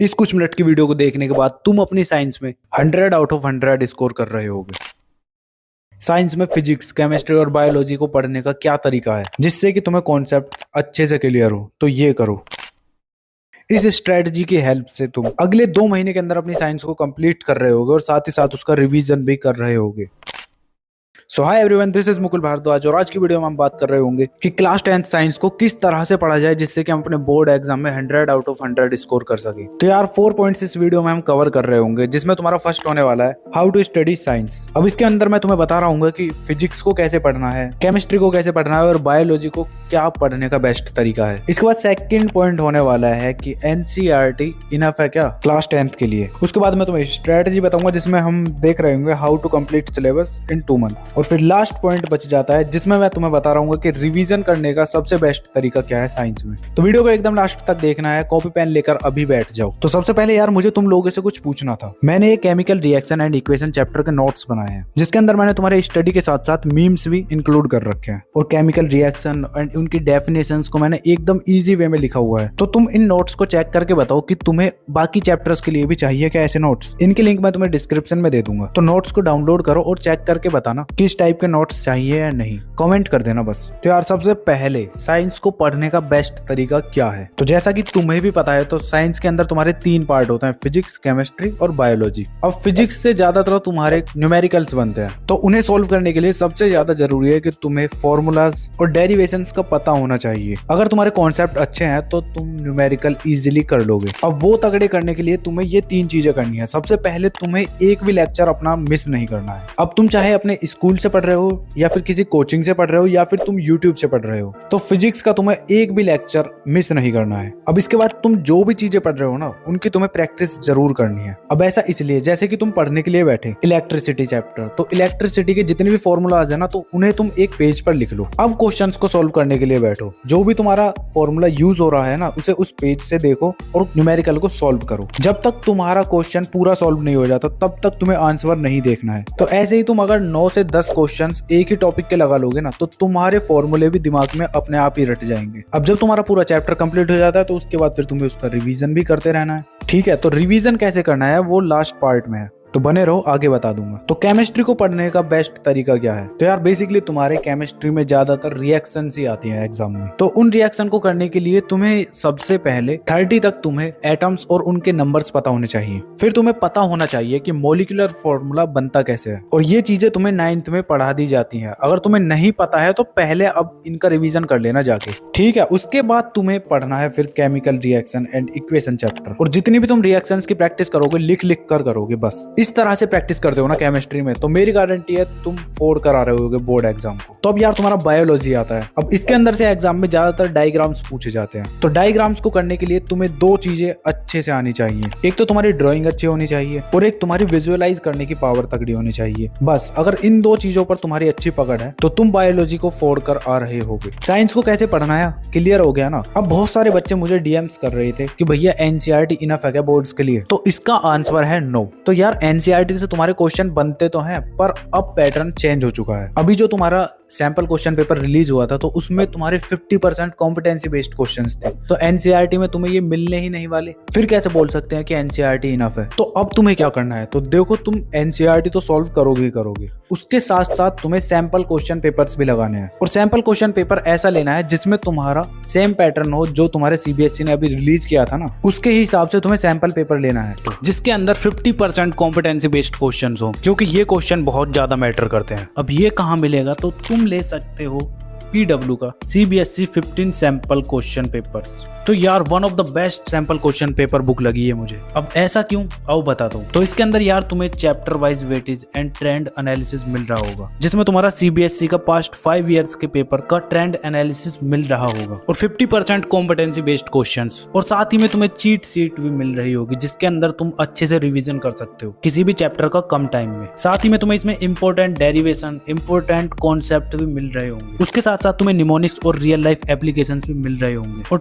इस कुछ मिनट की वीडियो को देखने के बाद तुम अपनी साइंस में 100 आउट ऑफ 100 स्कोर कर रहे होगे। साइंस में फिजिक्स, केमिस्ट्री और बायोलॉजी को पढ़ने का क्या तरीका है जिससे कि तुम्हें कॉन्सेप्ट अच्छे से क्लियर हो, तो ये करो। इस स्ट्रेटजी की हेल्प से तुम अगले 2 महीने के अंदर अपनी साइंस को कंप्लीट कर रहे होगे और साथ ही साथ उसका रिवीजन भी कर रहे होगे। So hi everyone, this is Mukul Bhardwaj और आज की वीडियो में हम बात कर रहे होंगे कि क्लास 10th साइंस को किस तरह से पढ़ा जाए जिससे कि हम अपने बोर्ड एग्जाम में 100 आउट ऑफ 100 स्कोर कर सके। तो यार 4 पॉइंट्स इस वीडियो में हम कवर कर रहे होंगे, जिसमें तुम्हारा फर्स्ट होने वाला है हाउ टू स्टडी साइंस। अब इसके अंदर मैं तुम्हें बता रहा हूँ कि फिजिक्स को कैसे पढ़ना है, केमिस्ट्री को कैसे पढ़ना है और बायोलॉजी को क्या पढ़ने का बेस्ट तरीका है। इसके बाद सेकंड पॉइंट होने वाला है कि एनसीईआरटी इनफ है क्या क्लास 10th के लिए। उसके बाद मैं तुम्हें स्ट्रेटजी बताऊंगा जिसमें हम देख रहे होंगे how to complete syllabus in 2 month. और फिर लास्ट पॉइंट बच जाता है जिसमें मैं तुम्हें बता रहा हूँ कि रिवीजन करने का सबसे बेस्ट तरीका क्या है साइंस में। तो वीडियो को एकदम लास्ट तक देखना है, कॉपी पेन लेकर अभी बैठ जाओ। तो सबसे पहले यार मुझे तुम लोगों से कुछ पूछना था। मैंने एक chemical reaction and equation chapter के नोट्स बनाए हैं जिसके अंदर मैंने तुम्हारे स्टडी के साथ साथ मीम्स भी इंक्लूड कर रखे हैं और केमिकल रिएक्शन एंड उनकी डेफिनेशंस को मैंने एकदम इजी वे में लिखा हुआ है। तो तुम इन नोट्स को चेक करके बताओ कि तुम्हें बाकी चैप्टर्स के लिए भी चाहिए क्या ऐसे नोट्स। इनके लिंक मैं तुम्हें डिस्क्रिप्शन में दे दूंगा, तो नोट्स को डाउनलोड करो और चेक करके बताना किस टाइप के नोट्स चाहिए या नहीं, कमेंट कर देना बस। तो यार सबसे पहले साइंस को पढ़ने का बेस्ट तरीका क्या है, तो जैसा कि तुम्हें भी पता है तो साइंस के अंदर तुम्हारे 3 पार्ट होते हैं, फिजिक्स, केमिस्ट्री और बायोलॉजी। अब फिजिक्स से ज्यादातर तुम्हारे न्यूमेरिकल्स बनते हैं, तो उन्हें सोल्व करने के लिए सबसे ज्यादा जरूरी है कि तुम्हें फॉर्मूलाज और डेरिवेशंस का पता होना चाहिए। अगर तुम्हारे कॉन्सेप्ट अच्छे हैं तो तुम न्यूमेरिकल इजीली कर लोगे। अब वो तगड़े करने के लिए तुम्हें ये 3 चीजें करनी है। सबसे पहले तुम्हें एक भी लेक्चर अपना मिस नहीं करना है। अब तुम चाहे अपने स्कूल से पढ़ रहे हो या फिर किसी कोचिंग से पढ़ रहे हो या फिर तुम यूट्यूब से पढ़ रहे हो, तो फिजिक्स का तुम्हें एक भी लेक्चर मिस नहीं करना है। अब इसके बाद तुम जो भी चीजें पढ़ रहे हो ना, उनकी तुम्हें प्रैक्टिस जरूर करनी है। अब ऐसा इसलिए जैसे कि तुम पढ़ने के लिए बैठे इलेक्ट्रिसिटी चैप्टर, तो इलेक्ट्रिसिटी के जितने भी फॉर्मूलाज है ना, तो उन्हें तुम एक पेज पर लिख लो। अब क्वेश्चंस को सोल्व करने के लिए बैठो, जो भी तुम्हारा फॉर्मूला यूज हो रहा है ना, उसे उस पेज से देखो और न्यूमेरिकल को सोल्व करो। जब तक तुम्हारा क्वेश्चन पूरा सोल्व नहीं हो जाता तब तक तुम्हें आंसर नहीं देखना है। तो ऐसे ही तुम अगर 9 से 10 क्वेश्चन एक ही टॉपिक के लगा लोगे ना, तो तुम्हारे फॉर्मूले भी दिमाग में अपने आप ही रट जाएंगे। अब जब तुम्हारा पूरा चैप्टर कंप्लीट हो जाता है तो उसके बाद फिर तुम्हें उसका रिवीजन भी करते रहना है। ठीक है, तो रिवीजन कैसे करना है वो लास्ट पार्ट में है, तो बने रहो, आगे बता दूंगा। तो केमिस्ट्री को पढ़ने का बेस्ट तरीका क्या है, तो यार बेसिकली तुम्हारे केमिस्ट्री में ज्यादातर रिएक्शंस ही आती हैं एग्जाम में। तो उन रिएक्शन को करने के लिए तुम्हें सबसे पहले 30 तक तुम्हें एटम्स और उनके नंबर्स पता होने चाहिए। फिर तुम्हें पता होना चाहिए कि मॉलिक्यूलर फॉर्मूला बनता कैसे है, और ये चीजें तुम्हें 9th में पढ़ा दी जाती है। अगर तुम्हें नहीं पता है तो पहले अब इनका रिविजन कर लेना जाके, ठीक है। उसके बाद तुम्हें पढ़ना है फिर chemical reaction and equation chapter, और जितनी भी तुम रिएक्शंस की प्रैक्टिस करोगे लिख लिख कर करोगे बस। इस तरह से प्रैक्टिस करते हो ना केमिस्ट्री में, तो मेरी गारंटी है तुम 4 करा रहे होगे बोर्ड एग्जाम को। तो अब यार तुम्हारा बायोलॉजी आता है। अब इसके अंदर से एग्जाम में ज्यादातर डायग्राम्स पूछे जाते हैं, तो डायग्राम्स को करने के लिए तुम्हें 2 चीजें अच्छे से आनी चाहिए। एक तो तुम्हारी ड्राइंग अच्छी होनी चाहिए और एक तुम्हारी विजुअलाइज करने की पावर तगड़ी होनी चाहिए। बस अगर इन 2 चीजों पर तुम्हारी अच्छी पकड़ है तो तुम बायोलॉजी को फोड़ कर आ रहे होगे। साइंस को कैसे पढ़ना है क्लियर हो गया ना। अब बहुत सारे बच्चे मुझे डीएम्स कर रहे थे कि भैया एनसीईआरटी इनफ है क्या बोर्ड्स के लिए, तो इसका आंसर है नो। तो यार एनसीईआरटी से तुम्हारे क्वेश्चन बनते तो हैं, पर अब पैटर्न चेंज हो चुका है। अभी जो तुम्हारा सैंपल क्वेश्चन पेपर रिलीज हुआ था तो उसमें तुम्हारे 50% कॉम्पिटेंसी बेस्ड क्वेश्चंस थे, तो एनसीईआरटी में तुम्हें ये मिलने ही नहीं वाले। फिर कैसे बोल सकते हैं कि एनसीईआरटी इनफ है। तो अब तुम्हें क्या करना है, तो देखो तुम एनसीईआरटी तो सॉल्व करोगे ही करोगे, उसके साथ साथ तुम्हें सैंपल क्वेश्चन पेपर्स भी लगाने हैं। और सैंपल क्वेश्चन पेपर ऐसा लेना है जिसमें तुम्हारा सेम पैटर्न हो जो तुम्हारे सीबीएसई ने अभी रिलीज किया था ना, उसके हिसाब से तुम्हें सैंपल पेपर लेना है जिसके अंदर 50% कॉम्पिटेंसी बेस्ड क्वेश्चन हो, क्योंकि ये क्वेश्चन बहुत ज्यादा मैटर करते हैं। अब ये कहाँ मिलेगा, तो तुम ले सकते हो पीडब्ल्यू का सीबीएसई 15 सैंपल क्वेश्चन पेपर्स। तो यार one of the best sample question paper book लगी है मुझे। अब ऐसा क्यों, आओ बताता हूँ। तो इसके अंदर यार तुम्हें chapter wise weightage and trend analysis मिल रहा होगा, जिसमें तुम्हारा सीबीएसई का पास्ट 5 ईयर्स के पेपर का ट्रेंड एनालिसिस मिल रहा होगा, और 50% कॉम्पिटेंसी बेस्ड क्वेश्चंस, और साथ ही में तुम्हें चीट शीट भी मिल रही होगी जिसके अंदर तुम अच्छे से रिविजन कर सकते हो किसी भी चैप्टर का कम टाइम में। साथ ही में तुम्हें इसमें इंपॉर्टेंट डेरिवेशन, इंपॉर्टेंट कॉन्सेप्ट भी मिल रहे होंगे। उसके साथ साथ तुम्हें निमोनिक्स और रियल लाइफ एप्लीकेशंस भी मिल रहे होंगे। और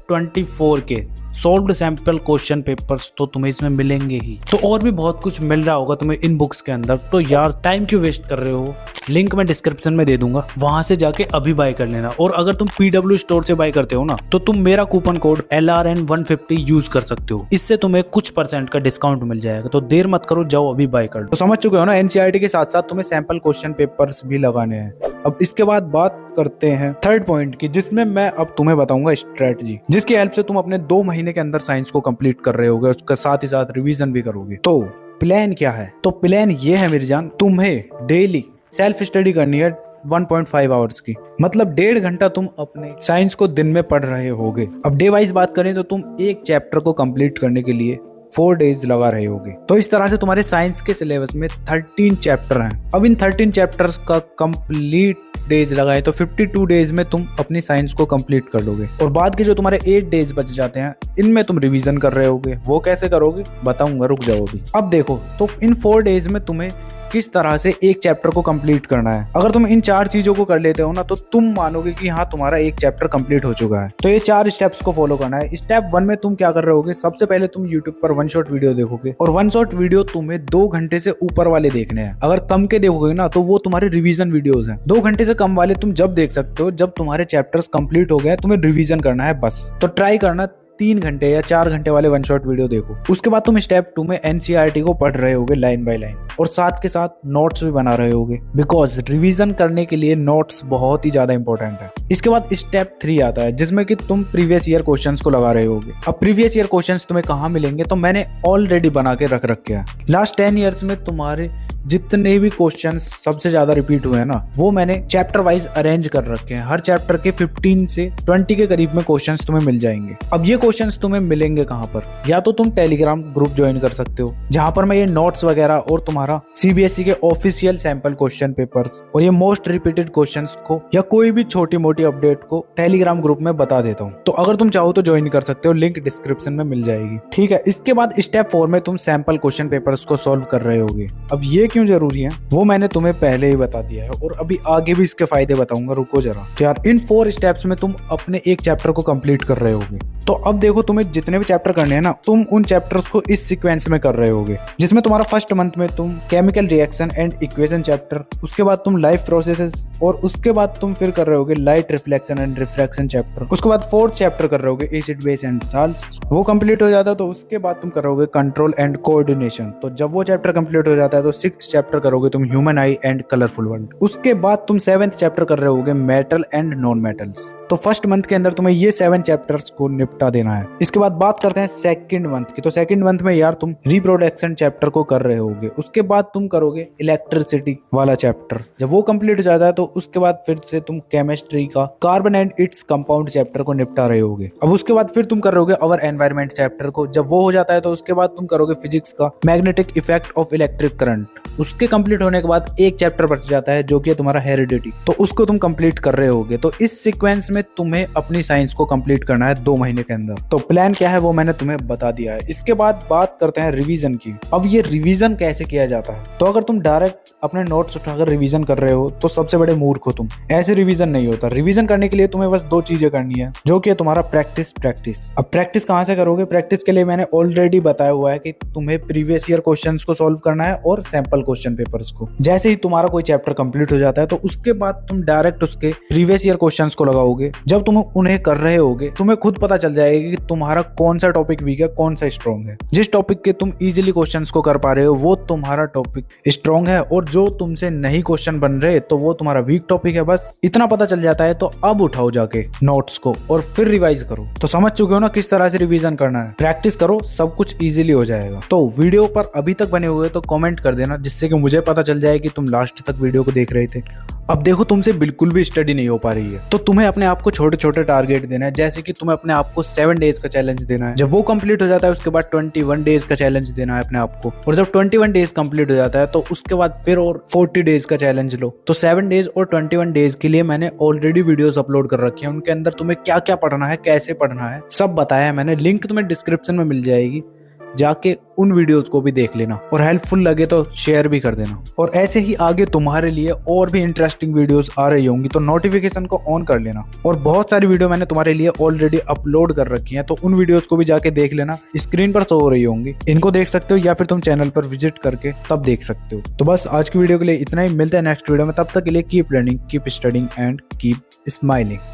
2024 के सॉल्व्ड सैंपल क्वेश्चन पेपर्स तो तुम्हें इसमें मिलेंगे ही। तो और भी बहुत कुछ मिल रहा होगा तुम्हें इन बुक्स के अंदर। तो यार टाइम क्यों वेस्ट कर रहे हो, लिंक मैं डिस्क्रिप्शन में दे दूंगा, वहां से जाके अभी बाय कर लेना। और अगर तुम PW स्टोर से बाय करते हो ना, तो तुम मेरा कूपन कोड LRN150 यूज कर सकते हो। इससे तुम्हें कुछ % का डिस्काउंट मिल जाएगा। तो देर मत करो, जाओ अभी बाय कर लो। तो समझ चुके हो ना, NCERT के साथ साथ तुम्हें सैंपल क्वेश्चन पेपर्स भी लगाने हैं। अब इसके बाद बात करते हैं थर्ड पॉइंट की, जिसमें मैं अब तुम्हें बताऊंगा स्ट्रेटजी, जिसकी हेल्प से तुम अपने 2 महीने के अंदर साइंस को कंप्लीट कर रहे होगे, उसके साथ ही साथ रिवीजन भी करोगे। तो प्लान क्या है? तो प्लान ये है मेरी जान, तुम्हें डेली सेल्फ स्टडी करनी है 1.5 आवर्स की, मतलब 1.5 घंटा तुम अपने साइंस को दिन में पढ़ रहे होगे। अब डे वाइज बात करें तो तुम एक चैप्टर को कंप्लीट करने के लिए 4 डेज लगा रहे होगे। तो इस तरह से तुम्हारे साइंस के सिलेबस में 13 चैप्टर हैं। अब इन 13 चैप्टर्स का कंप्लीट डेज लगाए तो 52 डेज में तुम अपनी साइंस को कंप्लीट कर लोगे। और बाद के जो तुम्हारे 8 डेज बच जाते हैं, इनमें तुम रिवीजन कर रहे होगे। वो कैसे करोगे बताऊंगा, रुक जाओ अभी। अब देखो, तो इन 4 डेज में तुम्हें किस तरह से एक चैप्टर को कंप्लीट करना है। अगर तुम इन 4 चीजों को कर लेते हो ना, तो तुम मानोगे कि हाँ तुम्हारा एक चैप्टर कंप्लीट हो चुका है। तो ये 4 स्टेप्स को फॉलो करना है। स्टेप 1 में तुम क्या कर रहे होगे, सबसे पहले तुम यूट्यूब पर 1 शॉट वीडियो देखोगे, और 1 शॉट वीडियो तुम्हें 2 घंटे से ऊपर वाले देखने हैं। अगर कम के देखोगे ना, तो वो तुम्हारे रिवीजन वीडियोस हैं। 2 घंटे से कम वाले तुम जब देख सकते हो जब तुम्हारे चैप्टर्स कंप्लीट हो गए, तुम्हें रिवीजन करना है बस। तो ट्राई करना 3 घंटे या 4 घंटे वाले 1 शॉट वीडियो देखो। उसके बाद तुम स्टेप 2 में NCERT को पढ़ रहे होगे लाइन बाय लाइन, और साथ के साथ नोट्स भी बना रहे होगे, बिकॉज रिवीजन करने के लिए नोट्स बहुत ही ज्यादा इंपॉर्टेंट है। इसके बाद स्टेप 3 आता है, जिसमें कि तुम प्रीवियस ईयर क्वेश्चंस को लगा रहे होगे। अब प्रीवियस ईयर क्वेश्चंस तुम्हें कहाँ मिलेंगे, तो मैंने ऑलरेडी बना के रख रखे हैं। लास्ट 10 ईयर्स में तुम्हारे जितने भी क्वेश्चंस सबसे ज्यादा रिपीट हुए हैं ना, वो मैंने चैप्टर वाइज अरेंज कर रखे हैं। हर चैप्टर के 15 से 20 के करीब में क्वेश्चंस तुम्हें मिल जाएंगे। अब ये क्वेश्चंस तुम्हें मिलेंगे कहाँ पर, या तो तुम टेलीग्राम ग्रुप ज्वाइन कर सकते हो, जहां पर मैं ये नोट्स वगैरह और तुम्हारा CBSE के ऑफिशियल सैंपल क्वेश्चन पेपर्स और ये मोस्ट रिपीटेड क्वेश्चंस को या कोई भी छोटी मोटी अपडेट को टेलीग्राम ग्रुप में बता देता हूँ। तो अगर तुम चाहो तो ज्वाइन कर सकते हो, लिंक डिस्क्रिप्शन में मिल जाएगी। ठीक है, इसके बाद स्टेप 4 में तुम सैंपल क्वेश्चन पेपर्स को सॉल्व कर रहे होगे। अब ये क्यों जरूरी है वो मैंने तुम्हें पहले ही बता दिया है, और अभी आगे भी इसके फायदे बताऊंगा, रुको जरा। तो यार इन 4 स्टेप्स में तुम अपने एक चैप्टर को कंप्लीट कर रहे होगे। तो अब देखो, तुम्हें जितने भी चैप्टर करने हैं ना, तुम उन चैप्टर्स को इस सीक्वेंस में कर रहे होगे, जिसमें तुम्हारा फर्स्ट मंथ में तुम chemical reaction and equation chapter, उसके बाद तुम लाइफ प्रोसेसेस, और उसके बाद तुम फिर कर रहे होगे light reflection and refraction chapter. उसके बाद 4th चैप्टर कर रहे होगे एसिड बेस एंड साल्ट्स। वो कंप्लीट हो जाता है तो उसके बाद तुम कर रहे होगे कंट्रोल एंड कोऑर्डिनेशन। तो जब वो चैप्टर कंप्लीट हो जाता है तो 6th चैप्टर करोगे तुम human I and colourful world. उसके बाद तुम 7th चैप्टर कर रहे होगे मेटल एंड नॉन मेटल्स। तो फर्स्ट मंथ के अंदर तुम्हें ये 7 चैप्टर्स को निपटा देना है। इसके बाद बात करते हैं सेकंड मंथ की। तो सेकंड मंथ में यार तुम रिप्रोडक्शन चैप्टर को कर रहे होगे। उसके बाद तुम करोगे इलेक्ट्रिसिटी वाला चैप्टर। जब वो कंप्लीट हो जाता है तो उसके बाद फिर से तुम केमिस्ट्री का carbon and its compound chapter को निपटा रहे होगे। अब उसके बाद फिर तुम कर रहे होगे अवर एनवायरमेंट चैप्टर को। जब वो हो जाता है तो उसके बाद तुम करोगे फिजिक्स का magnetic effect of electric current. उसके कंप्लीट होने के बाद एक चैप्टर बच जाता है जो कि तुम्हारा हेरिडिटी, तो उसको तुम कंप्लीट कर रहे होगे। तो इस सीक्वेंस में तुम्हें अपनी साइंस को कंप्लीट करना है 2 महीने के अंदर। तो प्लान क्या है वो मैंने तुम्हें बता दिया है। इसके बाद बात करते हैं रिवीजन की। अब ये रिवीजन कैसे किया जाता है, तो अगर तुम डायरेक्ट अपने नोट्स उठाकर रिवीजन कर रहे हो तो सबसे बड़े मूर्ख हो तुम। ऐसे रिवीजन नहीं होता। रिवीजन करने के लिए तुम्हें बस 2 चीजें करनी है, जो कि तुम्हारा प्रैक्टिस। अब प्रैक्टिस कहाँ से करोगे? प्रैक्टिस के लिए मैंने ऑलरेडी बताया हुआ है कि तुम्हें प्रीवियस ईयर क्वेश्चंस को सॉल्व करना है और सैंपल क्वेश्चन पेपर्स को। जैसे ही तुम्हारा कोई चैप्टर कंप्लीट हो जाता है तो उसके बाद तुम डायरेक्ट उसके प्रीवियस ईयर क्वेश्चंस को लगाओगे। जब तुम उन्हें कर रहे होगे तुम्हें खुद पता चल जाएगा कि तुम्हारा कौन सा टॉपिक वीक है, कौन सा स्ट्रॉन्ग है। जिस टॉपिक के तुम इजीली क्वेश्चंस को कर पा रहे हो वो तुम्हारा टॉपिक स्ट्रॉन्ग है, और जो तुमसे नहीं क्वेश्चन बन रहे तो वो तुम्हारा वीक टॉपिक है। बस इतना पता चल जाता है। तो अब उठाओ जाके नोट्स को और फिर रिवाइज करो। तो समझ चुके हो ना किस तरह से रिवीजन करना है। प्रैक्टिस करो, सब कुछ इजीली हो जाएगा। तो वीडियो पर अभी तक बने हुए तो कमेंट कर देना, जिससे कि मुझे पता चल जाए कि तुम लास्ट तक वीडियो को देख रहे थे। अब देखो, तुमसे बिल्कुल भी स्टडी नहीं हो पा रही है तो तुम्हें अपने आप को छोटे छोटे टारगेट देना है। जैसे कि तुम्हें अपने आप को 7 डेज का चैलेंज देना है। जब वो कंप्लीट हो जाता है उसके बाद 21 डेज का चैलेंज देना है अपने आप को। और जब 21 डेज कंप्लीट हो जाता है तो उसके बाद फिर और 40 डेज का चैलेंज लो। तो 7 डेज और 21 डेज के लिए मैंने ऑलरेडी वीडियोस अपलोड कर रखी हैं। उनके अंदर तुम्हें क्या क्या पढ़ना है, कैसे पढ़ना है, सब बताया है मैंने। लिंक तुम्हें डिस्क्रिप्शन में मिल जाएगी। जाके उन वीडियोस को भी देख लेना और हेल्पफुल लगे तो शेयर भी कर देना। और ऐसे ही आगे तुम्हारे लिए और भी इंटरेस्टिंग वीडियोस आ रही होंगी तो नोटिफिकेशन को ऑन कर लेना। और बहुत सारी वीडियो मैंने तुम्हारे लिए ऑलरेडी अपलोड कर रखी है, तो उन वीडियोस को भी जाके देख लेना, स्क्रीन पर शो हो रही होंगी, इनको देख सकते हो या फिर तुम चैनल पर विजिट करके तब देख सकते हो। तो बस आज की वीडियो के लिए इतना ही, मिलते हैं नेक्स्ट वीडियो में, तब तक के लिए keep learning, keep studying and keep smiling.